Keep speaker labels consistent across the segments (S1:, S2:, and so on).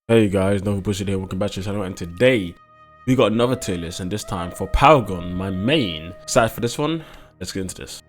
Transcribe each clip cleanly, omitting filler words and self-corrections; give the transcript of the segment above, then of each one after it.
S1: Hey guys, Novel Bullshit here, welcome back to the channel, and today we got another tier list, and this time for Paragon, my main. Excited for this one? Let's get into this.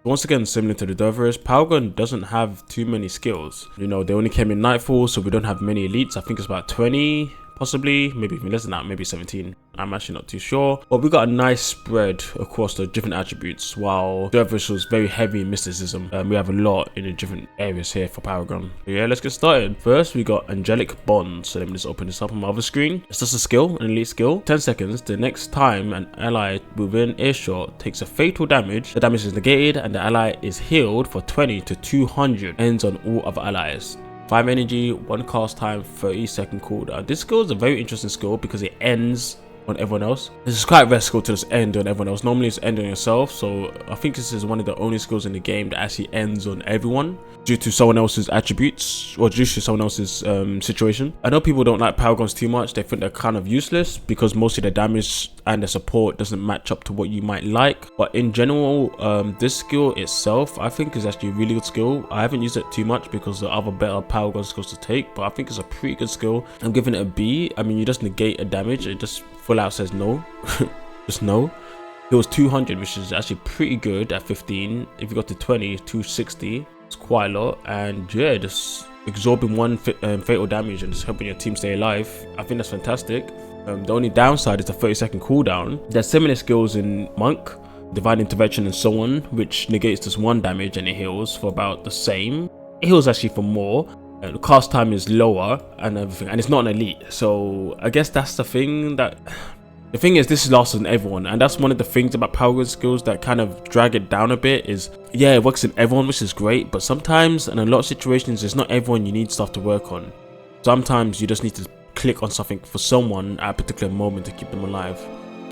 S1: Once again, similar to the Dover's, Paragon doesn't have too many skills. You know, they only came in Nightfall, so we don't have many elites. I think it's about 20, possibly, maybe even less than that, maybe 17. I'm actually not too sure. But we got a nice spread across the different attributes, while Dover's was very heavy in mysticism. We have a lot in the different areas here for Paragon. But yeah, let's get started. First, we got Angelic Bond. So let me just open this up on my other screen. It's just a skill, an elite skill. 10 seconds. The next time an ally within earshot takes a fatal damage, the damage is negated and the ally is healed for 20 to 200. Ends on all other allies. 5 energy, 1 cast time, 30-second cooldown. This skill is a very interesting skill because it ends on everyone else. This is quite rare skill to just end on everyone else. Normally it's end on yourself, so I think this is one of the only skills in the game that actually ends on everyone due to someone else's attributes or due to someone else's situation. I know people don't like Paragons too much. They think they're kind of useless because most of the damage and the support doesn't match up to what you might like, but in general, this skill itself I think is actually a really good skill. I haven't used it too much because there are other better Paragon skills to take, but I think it's a pretty good skill. I'm giving it a B. I mean, you just negate a damage, it just full out says no. Just no. It was 200, which is actually pretty good at 15. If you got to 20, 260. It's quite a lot. And yeah, just absorbing one fatal damage and just helping your team stay alive, I think that's fantastic. The only downside is the 30-second cooldown. There's similar skills in Monk, Divine Intervention and so on, which negates just 1 damage and it heals for about the same. It heals actually for more. The cast time is lower and everything, and it's not an elite, so I guess that's the thing. That the thing is, this lasts on everyone, and that's one of the things about Paragon skills that kind of drag it down a bit. Is yeah, it works in everyone, which is great, but sometimes in a lot of situations it's not everyone you need stuff to work on. Sometimes you just need to click on something for someone at a particular moment to keep them alive.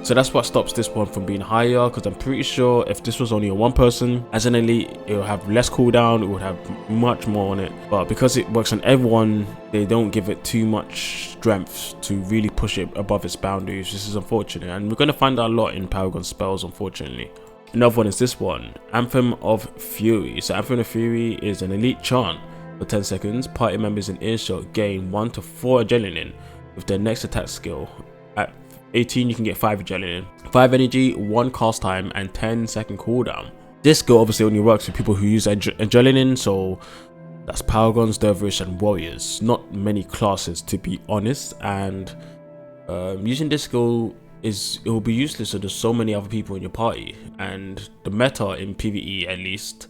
S1: So that's what stops this one from being higher, because I'm pretty sure if this was only a 1 person as an elite, it would have less cooldown, it would have much more on it. But because it works on everyone, they don't give it too much strength to really push it above its boundaries. This is unfortunate, and we're going to find that a lot in Paragon spells, unfortunately. Another one is this one, Anthem of Fury. So Anthem of Fury is an elite chant. For 10 seconds, party members in earshot gain 1 to 4 adrenaline with their next attack skill. At 18, you can get 5 adrenaline, 5 energy, 1 cast time, and 10-second cooldown. This skill obviously only works for people who use adrenaline, so that's Paragons, Dervish, and Warriors. Not many classes, to be honest. And using this skill it will be useless if there's so many other people in your party. And the meta in PvE, at least,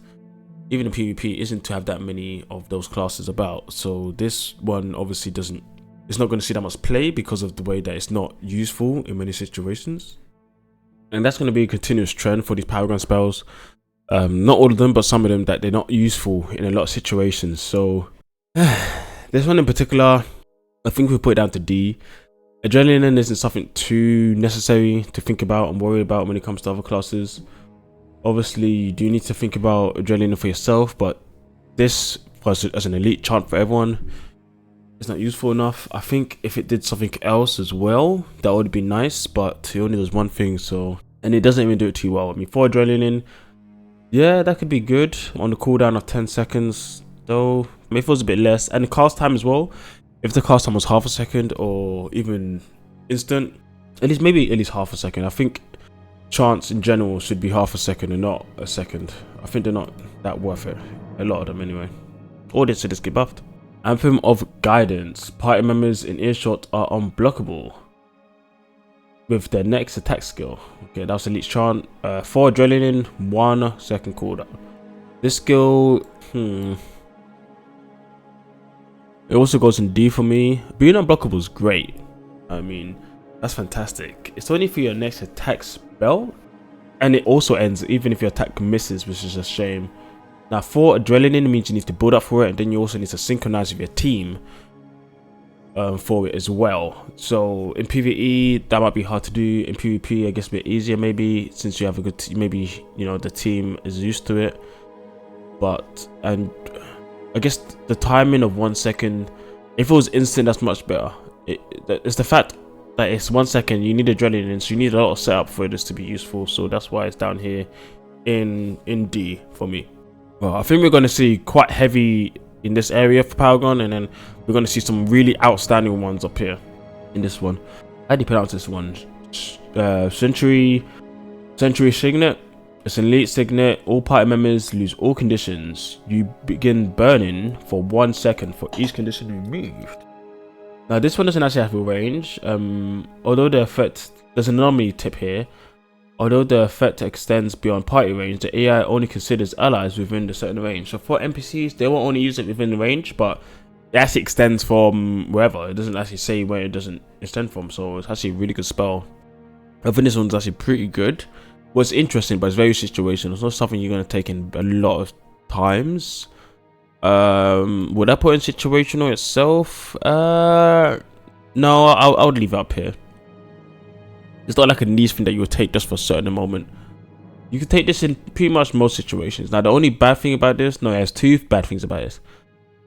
S1: even in PvP, isn't to have that many of those classes about. So this one obviously doesn't. It's not going to see that much play because of the way that it's not useful in many situations. And that's going to be a continuous trend for these Paragon spells. Not all of them, but some of them, that they're not useful in a lot of situations. So this one in particular, I think we put it down to D. Adrenaline isn't something too necessary to think about and worry about when it comes to other classes. Obviously, you do need to think about adrenaline for yourself, but this, as an elite chant for everyone, it's not useful enough. I think if it did something else as well, that would be nice, but it only does one thing, so, and it doesn't even do it too well. I mean, for adrenaline, yeah, that could be good on the cooldown of 10 seconds, though maybe it was a bit less. And the cast time as well, if the cast time was half a second or even instant, at least half a second. I think chants in general should be half a second and not a second. I think they're not that worth it, a lot of them anyway, or they should just get buffed. Anthem of Guidance. Party members in earshot are unblockable with their next attack skill. Okay, that's elite chant. 4 adrenaline, 1 second cooldown. This skill, it also goes in D for me. Being unblockable is great. I mean, that's fantastic. It's only for your next attack spell, and it also ends even if your attack misses, which is a shame. Now, 4 adrenaline means you need to build up for it, and then you also need to synchronize with your team for it as well. So in PvE, that might be hard to do. In PvP, I guess a bit easier maybe, since you have a good maybe, you know, the team is used to it. But, and I guess the timing of 1 second, if it was instant, that's much better. It's the fact that it's 1 second, you need adrenaline, so you need a lot of setup for this to be useful. So that's why it's down here in D for me. Well, I think we're going to see quite heavy in this area for Paragon, and then we're going to see some really outstanding ones up here in this one. How do you pronounce this one? Cautery Signet. It's an elite signet. All party members lose all conditions. You begin burning for 1 second for each condition removed. Now this one doesn't actually have a range. Although the effect, there's an anomaly tip here. Although the effect extends beyond party range, the AI only considers allies within the certain range. So for NPCs, they will only use it within the range, but it actually extends from wherever. It doesn't actually say where it doesn't extend from, so it's actually a really good spell. I think this one's actually pretty good. What's interesting, but it's very situational. It's not something you're going to take in a lot of times. Would I put in situational itself? No, I would leave it up here. It's not like a niche thing that you would take just for a certain moment. You can take this in pretty much most situations. Now the only bad thing about this, no, it has two bad things about this.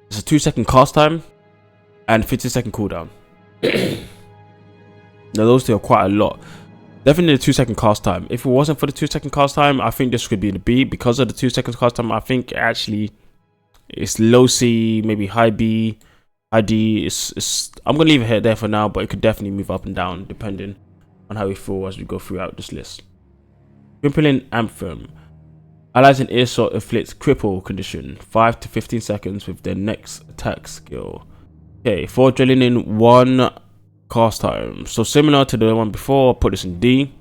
S1: It's a 2-second cast time and 50-second cooldown. Now those two are quite a lot. Definitely the 2-second cast time. If it wasn't for the 2-second cast time, I think this could be the B. Because of the 2-second cast time, I think actually it's low C, maybe high B, high D. I'm gonna leave it there for now, but it could definitely move up and down depending on how we feel as we go throughout this list. Crippling Anthem. Allies in earshot inflicts cripple condition 5 to 15 seconds with their next attack skill. Okay, 4 adrenaline, 1 cast time. So similar to the one before, I'll put this in D.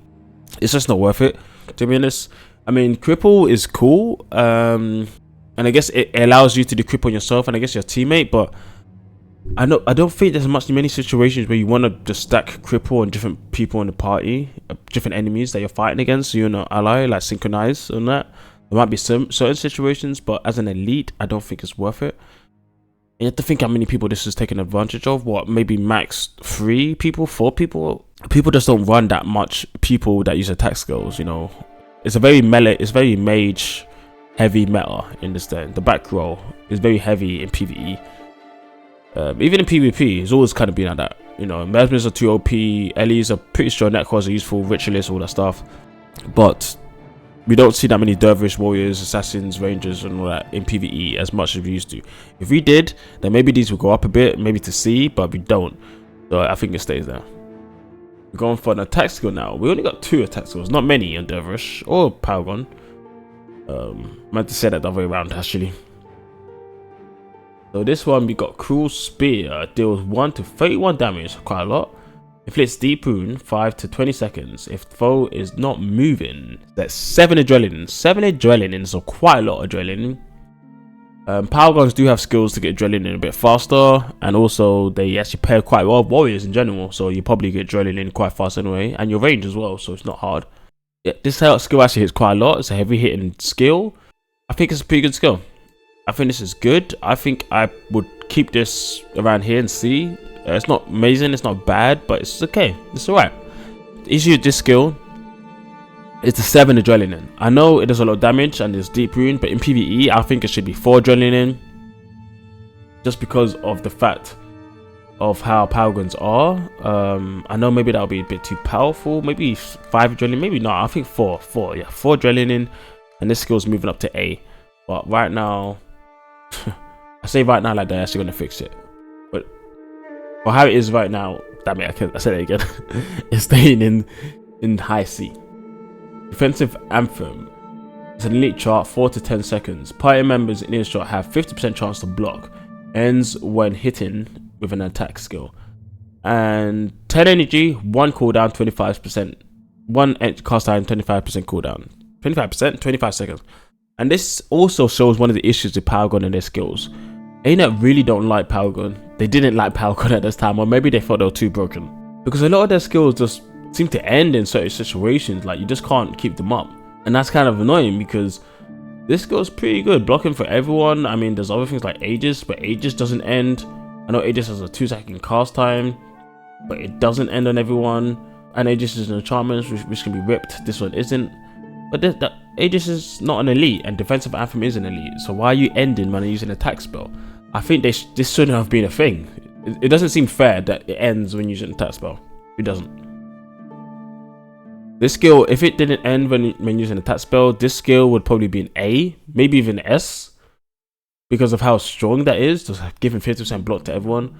S1: It's just not worth it, to be honest. I mean, cripple is cool, and I guess it allows you to do cripple yourself and I guess your teammate, but I don't think there's many situations where you want to just stack cripple on different people in the party, different enemies that you're fighting against, so you're not ally, like synchronize on that. There might be some certain situations, but as an elite, I don't think it's worth it. You have to think how many people this is taking advantage of. What, maybe max 3 people, 4 people? People just don't run that much people that use attack skills, you know. It's a very melee, it's very mage heavy meta in this then. The back row is very heavy in PvE. Even in PvP, it's always kind of been like that. You know, Mesmers are too OP, Ellies are pretty strong, Netcalls are useful, Ritualists, all that stuff. But we don't see that many Dervish, Warriors, Assassins, Rangers and all that in PvE as much as we used to. If we did, then maybe these would go up a bit, maybe to C, but we don't. So I think it stays there. We're going for an attack skill now. We only got 2 attack skills, not many on Dervish or Paragon. I meant to say that the other way around actually. So this one we got Cruel Spear, deals 1 to 31 damage, quite a lot. Inflicts deep wound 5 to 20 seconds. If foe is not moving, that's 7 adrenaline. 7 adrenaline, so quite a lot of adrenaline. Paragons do have skills to get adrenaline a bit faster, and also they actually pair quite well with warriors in general, so you probably get adrenaline quite fast anyway, and your range as well, so it's not hard. Yeah, this skill actually hits quite a lot. It's a heavy hitting skill. I think it's a pretty good skill. I think this is good. I think I would keep this around here and see. It's not amazing, it's not bad, but it's okay. It's alright. The issue with this skill is the 7 adrenaline. I know it does a lot of damage and there's deep wound, but in PvE, I think it should be 4 adrenaline. Just because of the fact of how Paragons are. I know maybe that'll be a bit too powerful. Maybe 5 adrenaline, maybe not. I think 4. Yeah, 4 adrenaline, and this skill's moving up to A. But right now, I say right now like they're actually gonna fix it. But for how it is right now, damn it, I said it again. It's staying in high C. Defensive Anthem. It's an elite chart, 4 to 10 seconds. Party members in earshot have 50% chance to block. Ends when hitting with an attack skill. And 10 energy, 1 cooldown, 25%. 1 cast time, 25% cooldown. 25%, 25 seconds. And this also shows one of the issues with Paragon and their skills. ANET really don't like Paragon. They didn't like Paragon at this time, or maybe they thought they were too broken. Because a lot of their skills just seem to end in certain situations, like you just can't keep them up. And that's kind of annoying because this skill's pretty good, blocking for everyone. I mean, there's other things like Aegis, but Aegis doesn't end. I know Aegis has a 2-second cast time, but it doesn't end on everyone. And Aegis is an enchantment which can be ripped. This one isn't. But Aegis is not an elite, and Defensive Anthem is an elite. So why are you ending when you're using an attack spell? I think this shouldn't have been a thing. It doesn't seem fair that it ends when you use an attack spell. It doesn't. This skill, if it didn't end when using an attack spell, this skill would probably be an A, maybe even S. because of how strong that is, just giving 50% block to everyone.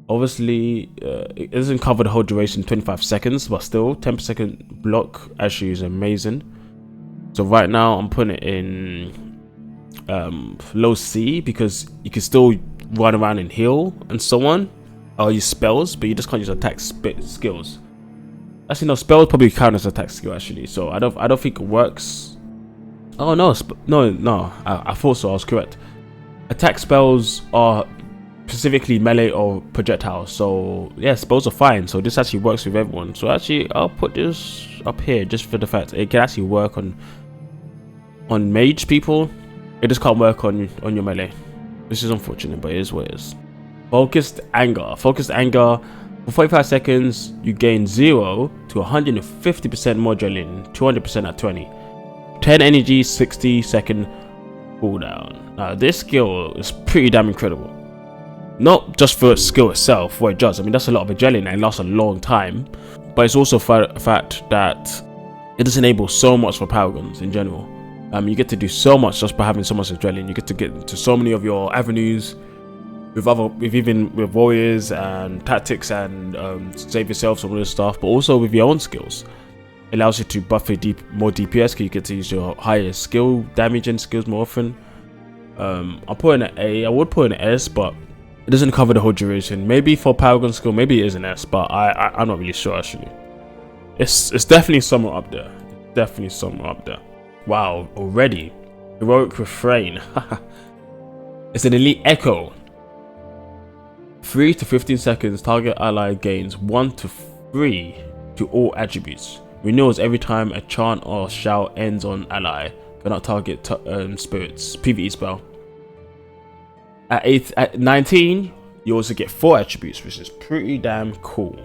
S1: Obviously, it doesn't cover the whole duration, 25 seconds, but still, 10% block actually is amazing. So right now, I'm putting it in low C because you can still run around and heal and so on, or use spells, but you just can't use attack skills. Actually, no, spells probably count as attack skill actually, so I don't think it works. Oh no, no, I thought so. I was correct. Attack spells are specifically melee or projectile, so yeah, spells are fine. So this actually works with everyone. So actually, I'll put this up here just for the fact it can actually work on mage people. It just can't work on your melee. This is unfortunate, but it is what it is. Focused anger. Focused anger. For 45 seconds, you gain 0 to 150% more adrenaline, 200% at 20. 10 energy, 60-second cooldown. Now, this skill is pretty damn incredible. Not just for its skill itself, what it does. I mean, that's a lot of adrenaline and it lasts a long time. But it's also a fact that it does enable so much for Paragons in general. You get to do so much just by having so much adrenaline. You get to get into so many of your avenues with warriors and tactics and save yourself some of this stuff, but also with your own skills. It allows you to buff more DPS because you get to use your higher skill damaging skills more often. I'll put in an A. I would put in an S, but it doesn't cover the whole duration. Maybe for Paragon skill, maybe it is an S, but I'm not really sure actually. It's definitely somewhere up there. Definitely somewhere up there. Wow, already. Heroic Refrain. It's an elite echo. 3 to 15 seconds, target ally gains 1 to 3 to all attributes. Renewals every time a chant or shout ends on ally. Cannot target spirits. PvE spell. At 19, you also get 4 attributes, which is pretty damn cool.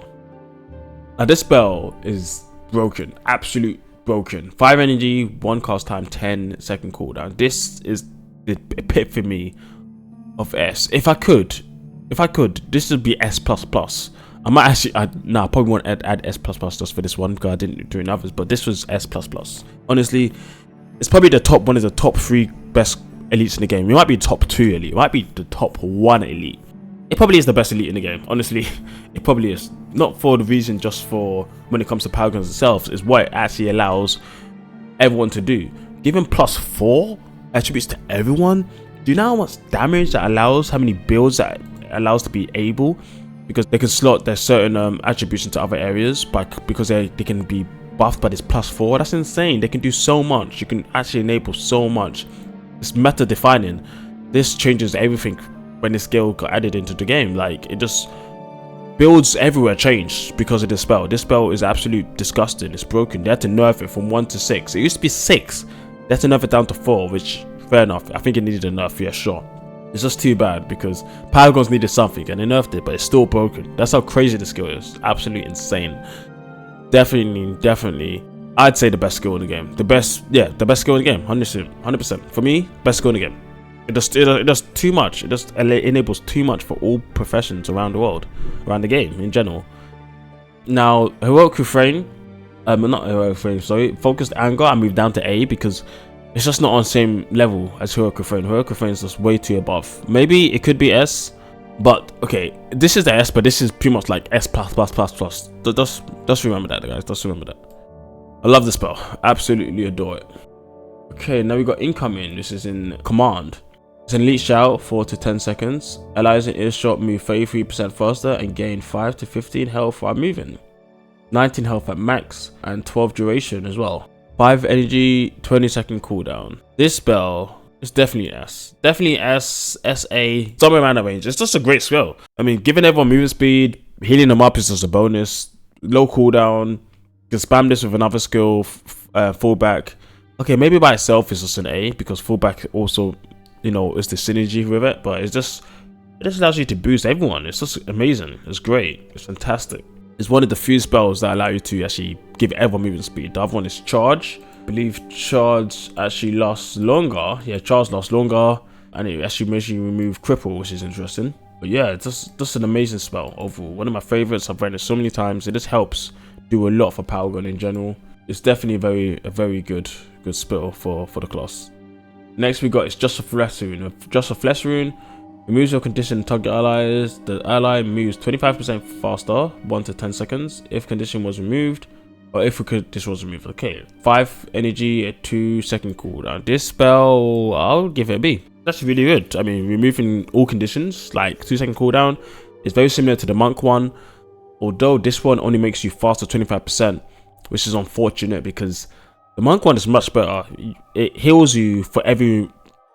S1: Now this spell is broken. Absolute broken. 5 energy, 1 cast time, 10-second cooldown. This is the epitome of S. If I could, this would be S++. I might actually, I probably won't add S++ just for this one because I didn't do others, but this was S++. Honestly, it's probably one of the top 3 best elites in the game. It might be top 2 elite. It might be the top 1 elite. It probably is the best elite in the game. Honestly, it probably is. Not for the reason just for when it comes to Paragons itself, is what it actually allows everyone to do. Giving +4 attributes to everyone. Do you know how much damage that allows? How many builds that allows to be able? Because they can slot their certain attributes into other areas, but because they can be buffed by this +4. That's insane. They can do so much. You can actually enable so much. It's meta defining. This changes everything when this skill got added into the game. Like, it just builds everywhere changed because of this spell. This spell is absolute disgusting. It's broken. They had to nerf it from 1 to 6. It used to be 6. They had to nerf it down to 4, which fair enough. I think it needed a nerf, yeah, sure. It's just too bad because Paragons needed something and they nerfed it, but it's still broken. That's how crazy the skill is. Absolutely insane. Definitely, I'd say the best skill in the game. The best skill in the game. 100%. For me, best skill in the game. It does too much. It just enables too much for all professions around the world, around the game in general. Now, Heroic Refrain, not Heroic Refrain, sorry, Focused Anger, I moved down to A because it's just not on the same level as Heroic Refrain. Heroic Refrain is just way too above. Maybe it could be S, but okay, this is the S, but this is pretty much like S++++. Just remember that, guys. Just remember that. I love the spell. Absolutely adore it. Okay, now we got Incoming. This is in Command. It's an elite shout, 4 to 10 seconds. Allies in earshot move 33% faster and gain 5 to 15 health while moving. 19 health at max and 12 duration as well. 5 energy, 20-second cooldown. This spell is definitely S. Definitely S, SA, somewhere around that range. It's just a great spell. I mean, giving everyone movement speed, healing them up is just a bonus. Low cooldown. You can spam this with another skill, fallback. Okay, maybe by itself it's just an A because fallback also, you know, is the synergy with it. But it just allows you to boost everyone. It's just amazing. It's great. It's fantastic. It's one of the few spells that allow you to actually give everyone movement speed. The other one is Charge. I believe Charge actually lasts longer. Yeah, Charge lasts longer. And it actually makes you remove Cripple, which is interesting. But yeah, it's just an amazing spell overall. One of my favorites. I've read it so many times. It just helps do a lot for Paragon in general. It's definitely a very good spell for the class. Next we got is Just a Flesh Rune. Just a Flesh Rune removes your condition target allies. The ally moves 25% faster, 1 to 10 seconds, if condition was removed, or if a condition was removed. Okay. 5 energy, a 2-second cooldown. This spell, I'll give it a B. That's really good. I mean, removing all conditions, like 2-second cooldown, is very similar to the monk one. Although this one only makes you faster 25%, which is unfortunate because the monk one is much better. It heals you for every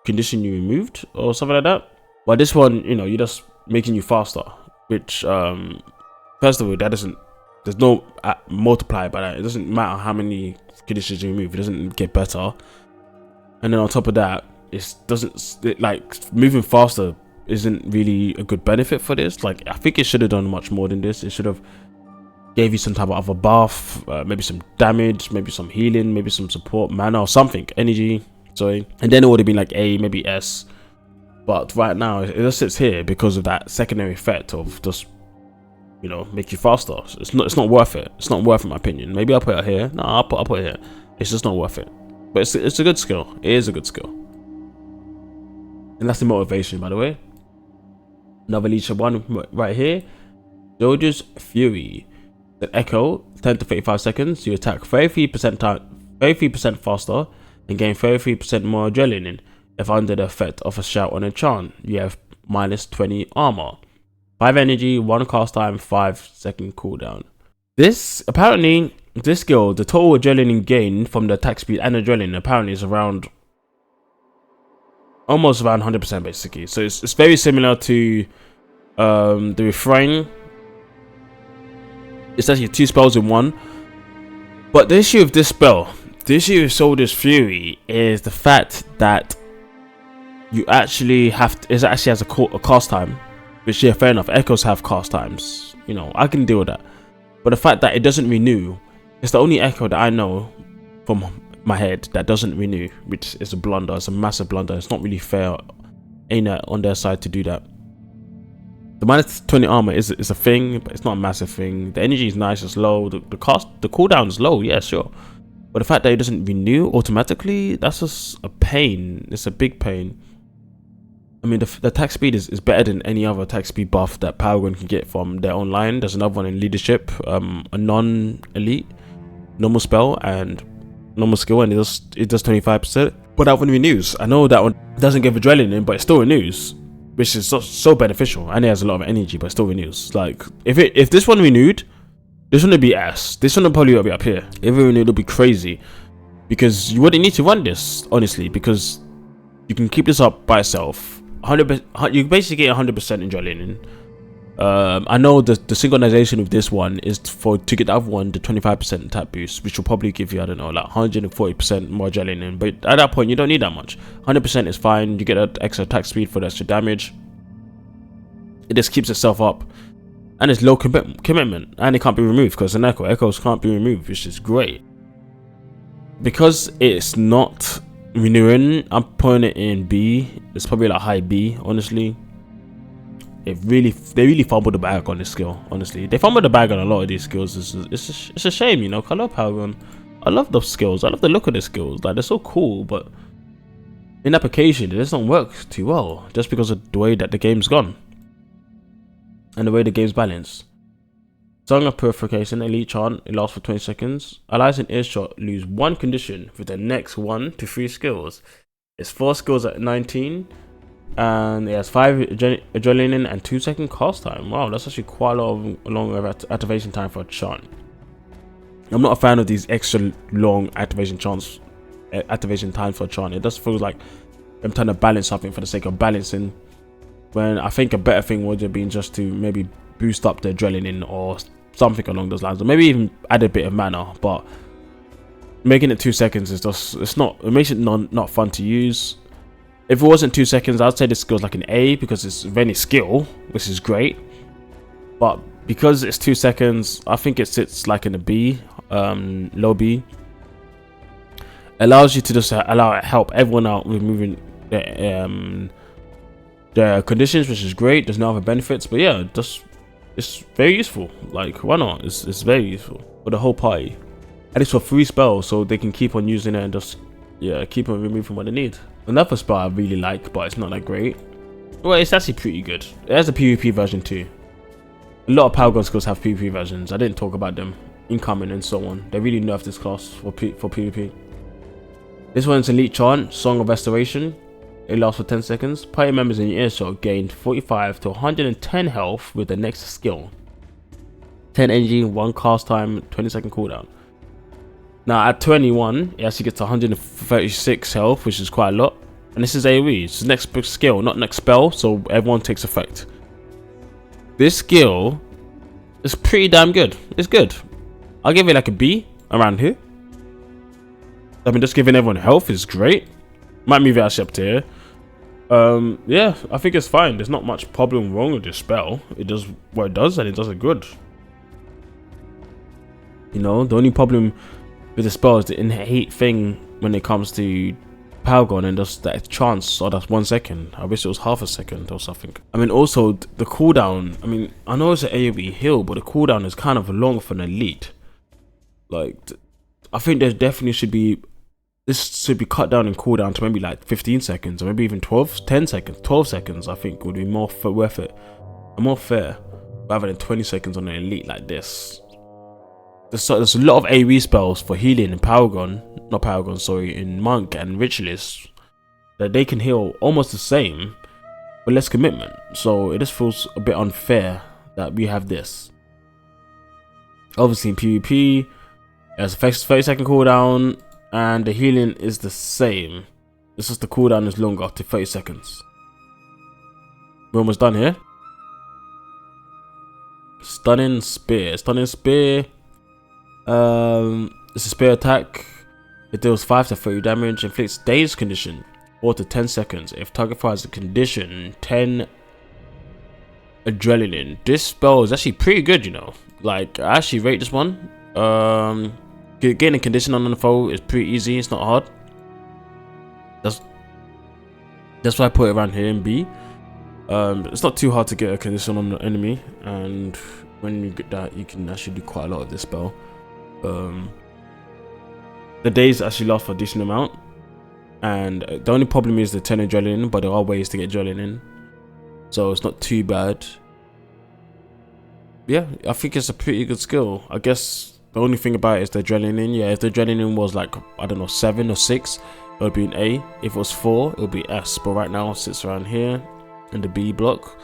S1: condition you removed or something like that. But this one, you know, you're just making you faster, which, first of all, that doesn't, there's no multiplier by that. It doesn't matter how many conditions you remove, it doesn't get better. And then on top of that, like moving faster isn't really a good benefit for this. Like, I think it should have done much more than this. It should have gave you some type of other buff, maybe some damage, maybe some healing, maybe some support, mana or something, energy, sorry. And then it would have been like A, maybe S. But right now it just sits here because of that secondary effect of just, you know, make you faster. It's not worth it. It's not worth it in my opinion. Maybe I'll put it here. No, I'll put it here. It's just not worth it. But it's a good skill. It is a good skill. And that's the motivation, by the way. Another leadership one right here. Soldier's Fury. The Echo, 10 to 35 seconds. You attack 33% faster and gain 33% more adrenaline. If under the effect of a shout on a chant, you have minus 20 armor. 5 energy, 1 cast time, 5-second cooldown. This, apparently, this skill, the total adrenaline gain from the attack speed and adrenaline apparently is around, almost around 100% basically. So it's very similar to the Refrain. It's actually 2 spells in 1. But the issue of this spell, the issue with Soldier's Fury is the fact that you actually have to, it actually has a cast time, which, yeah, fair enough, echoes have cast times, you know, I can deal with that. But the fact that it doesn't renew, it's the only echo that I know from my head that doesn't renew, which is a blunder. It's a massive blunder. It's not really fair, ain't it, on their side to do that. The minus 20 armor is a thing, but it's not a massive thing. The energy is nice, it's low. The cooldown is low, yeah, sure. But the fact that it doesn't renew automatically, that's just a pain. It's a big pain. I mean, the attack speed is better than any other attack speed buff that Paragon can get from their own line. There's another one in leadership, a non-elite normal spell and normal skill, and it does 25%. But that one renews. I know that one doesn't give adrenaline, but it still renews, which is so beneficial. And it has a lot of energy, but it still renews. Like, if this one renewed, this one would be S. This one would probably be up here. If it renewed, it would be crazy, because you wouldn't need to run this, honestly, because you can keep this up by itself. 100%, you basically get 100% adrenaline. I know the synchronization with this one is to get the other one the 25% attack boost, which will probably give you, I don't know, like 140% more adrenaline. But at that point, you don't need that much. 100% is fine. You get that extra attack speed for the extra damage. It just keeps itself up, and it's low commitment, and it can't be removed because an echoes can't be removed, which is great. Because it's not renewing, I'm putting it in B. It's probably like high B, honestly. They really fumbled the bag on this skill, honestly. They fumbled the bag on a lot of these skills. It's a shame, you know. I love Paragon. I love the skills. I love the look of the skills. Like, they're so cool, but in application, it doesn't work too well, just because of the way that the game's gone and the way the game's balanced. Song of Purification, elite chant, it lasts for 20 seconds. Allies in earshot lose 1 condition with the next 1 to 3 skills. It's 4 skills at 19, and it has 5 adrenaline and 2-second cast time. Wow, that's actually quite a long activation time for a chant. I'm not a fan of these extra long activation times for a chant. It just feels like I'm trying to balance something for the sake of balancing, when I think a better thing would have been just to maybe boost up the adrenaline or something along those lines, or maybe even add a bit of mana. But making it 2 seconds is just, it makes it not fun to use. If it wasn't 2 seconds, I'd say this skill's like an A, because it's very skill, which is great. But because it's 2 seconds, I think it sits like in a B, low B. Allows you to just help everyone out with moving the conditions, which is great. There's no other benefits, but yeah, it's very useful. Like, why not? It's very useful for the whole party, and it's for 3 spells, so they can keep on using it and just, yeah, keep on removing what they need. Another spell I really like, but it's not that great. Well, it's actually pretty good. There's a PvP version too. A lot of Paragon skills have PvP versions. I didn't talk about them. Incoming and so on. They really nerfed this class for PvP. This one's Elite Chant, Song of Restoration. It lasts for 10 seconds. Party members in your earshot gain 45 to 110 health with the next skill. 10 energy, 1 cast time, 20-second cooldown. Now at 21, it actually gets 136 health, which is quite a lot. And this is AoE. It's the next skill, not next spell, so everyone takes effect. This skill is pretty damn good. It's good. I'll give it like a B around here. I mean, just giving everyone health is great. Might move it actually up to here. Yeah, I think it's fine. There's not much problem wrong with this spell. It does what it does, and it does it good. You know, the only problem with the spell is the innate thing when it comes to Paragon, and just that chance, or that's 1 second. I wish it was half a second or something. I mean, also the cooldown. I mean, I know it's an AoE heal, but the cooldown is kind of long for an elite. Like, I think there definitely should be. This should be cut down in cooldown to maybe like 15 seconds, or maybe even 10 seconds. 12 seconds, I think, would be more worth it and more fair, rather than 20 seconds on an elite like this. There's a lot of AoE spells for healing in Paragon, not Paragon, sorry, in Monk and Ritualist, that they can heal almost the same, but less commitment. So it just feels a bit unfair that we have this. Obviously in PvP, there's a 30-second cooldown, and the healing is the same. It's just the cooldown is longer to 30 seconds. We're almost done here. Stunning Spear. Stunning Spear. It's a spear attack. It deals 5 to 30 damage. Inflicts dazed condition 4 to 10 seconds. If target fires a condition, 10 adrenaline. This spell is actually pretty good, you know. Like, I actually rate this one. Getting a condition on the foe is pretty easy. It's not hard. That's why I put it around here in B. It's not too hard to get a condition on the enemy, and when you get that, you can actually do quite a lot of this spell. The days actually last for a decent amount, and the only problem is the 10 adrenaline, but there are ways to get adrenaline, so it's not too bad. Yeah, I think it's a pretty good skill. I guess the only thing about it is the adrenaline. Yeah, if the adrenaline was like, I don't know, 7 or 6, it would be an A. If it was 4, it would be S. But right now it sits around here in the B block.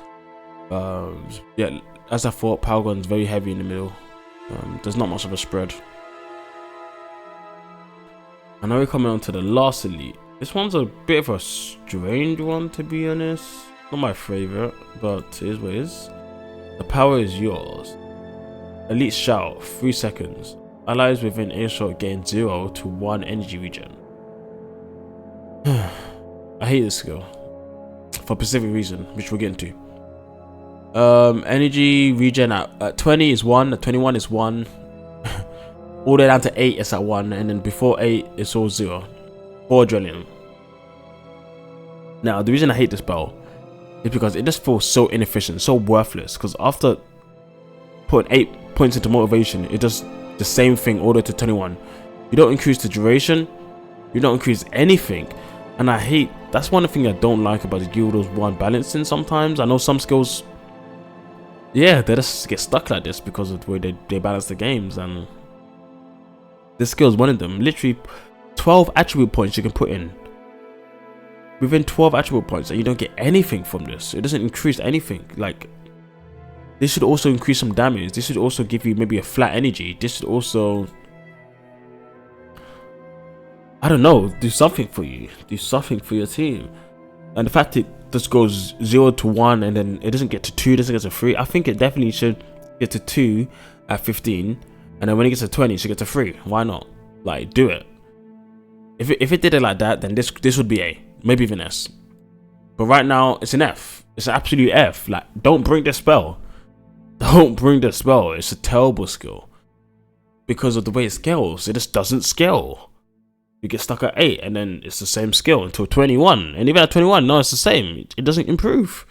S1: Yeah, as I thought, Paragon's very heavy in the middle. There's not much of a spread. And now we're coming on to the last elite. This one's a bit of a strange one, to be honest. Not my favorite, but it is what it is. The power is yours. Elite Shout, 3 seconds. Allies within earshot gain 0 to 1 energy regen. I hate this skill for a specific reason, which we'll get into. Energy regen at 20 is 1, at 21 is 1. All the way down to 8 is at 1, and then before 8 it's all 0. 4 adrenaline. Now the reason I hate this spell is because it just feels so inefficient, so worthless, because after putting 8 points into motivation, it does the same thing all the way to 21. You don't increase the duration, you don't increase anything, and I hate, that's one thing I don't like about the Guild's 1 balancing sometimes. I know some skills, yeah, they just get stuck like this because of the way they balance the games, and this skill is one of them. Literally 12 attribute points you can put in within 12 attribute points, and you don't get anything from this. It doesn't increase anything. Like, this should also increase some damage. This should also give you maybe a flat energy. This should also, I don't know, do something for you. Do something for your team. And the fact it just goes 0 to 1 and then it doesn't get to 2, doesn't get to 3. I think it definitely should get to 2 at 15. And then when it gets to 20, it should get to 3. Why not? Like, do it. If it did it like that, then this would be A. Maybe even S. But right now, it's an F. It's an absolute F. Like, don't bring this spell. Don't bring the spell. It's a terrible skill. Because of the way it scales. It just doesn't scale. You get stuck at 8 and then it's the same skill until 21. And even at 21, no, it's the same. It doesn't improve.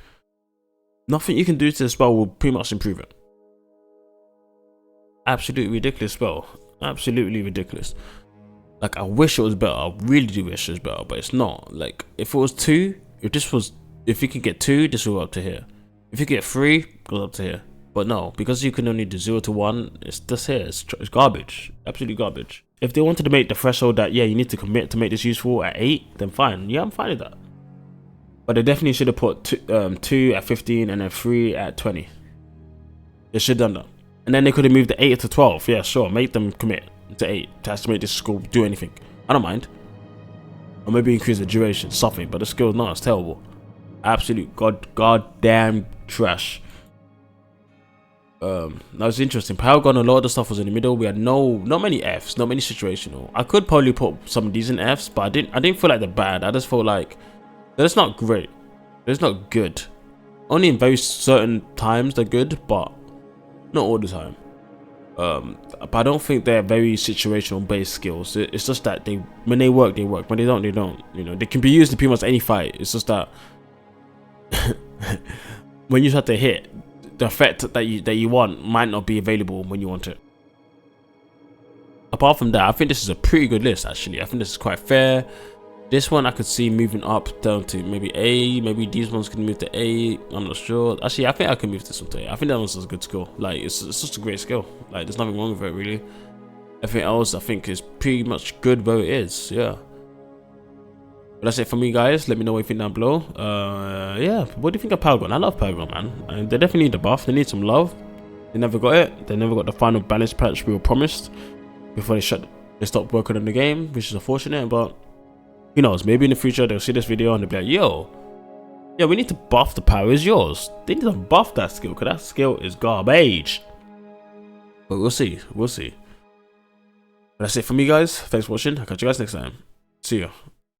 S1: Nothing you can do to the spell will pretty much improve it. Absolutely ridiculous spell. Absolutely ridiculous. Like, I wish it was better. I really do wish it was better, but it's not. Like, if it was 2, if you can get 2, this will go up to here. If you get 3, it goes up to here. But no, because you can only do 0 to 1, it's just here. It's garbage. Absolutely garbage. If they wanted to make the threshold that, yeah, you need to commit to make this useful at 8, then fine. Yeah, I'm fine with that. But they definitely should have put 2 at 15 and then 3 at 20. They should have done that. And then they could have moved the 8 to 12. Yeah, sure. Make them commit to 8 to make this skill do anything. I don't mind. Or maybe increase the duration, something. But the skill, no, it's terrible. Absolute goddamn trash. That was interesting. Paragon, a lot of the stuff was in the middle. We had not many Fs, not many situational. I could probably put some decent Fs, but I didn't feel like they're bad. I just felt like that's not great. It's not good. Only in very certain times they're good, but not all the time. But I don't think they're very situational based skills. It's just that when they work, they work. When they don't, they don't. You know, they can be used in pretty much any fight. It's just that when you start to hit, the effect that you want might not be available when you want it. Apart from that, I think this is a pretty good list actually. I think this is quite fair. This one I could see moving up down to maybe A. Maybe these ones can move to A. I'm not sure. Actually, I think I can move this one to A. I think that one's a good skill. Like, it's just a great skill. Like, there's nothing wrong with it really. Everything else I think is pretty much good where it is. Yeah. But that's it for me, guys. Let me know what you think down below. Yeah, what do you think of Paragon? I love Paragon, man. And they definitely need a buff. They need some love. They never got it. They never got the final balance patch we were promised before they stopped working on the game, which is unfortunate. But who knows? Maybe in the future they'll see this video and they'll be like, "Yo, yeah, we need to buff the power is yours." They need to buff that skill because that skill is garbage. But we'll see. We'll see. But that's it for me, guys. Thanks for watching. I'll catch you guys next time. See ya.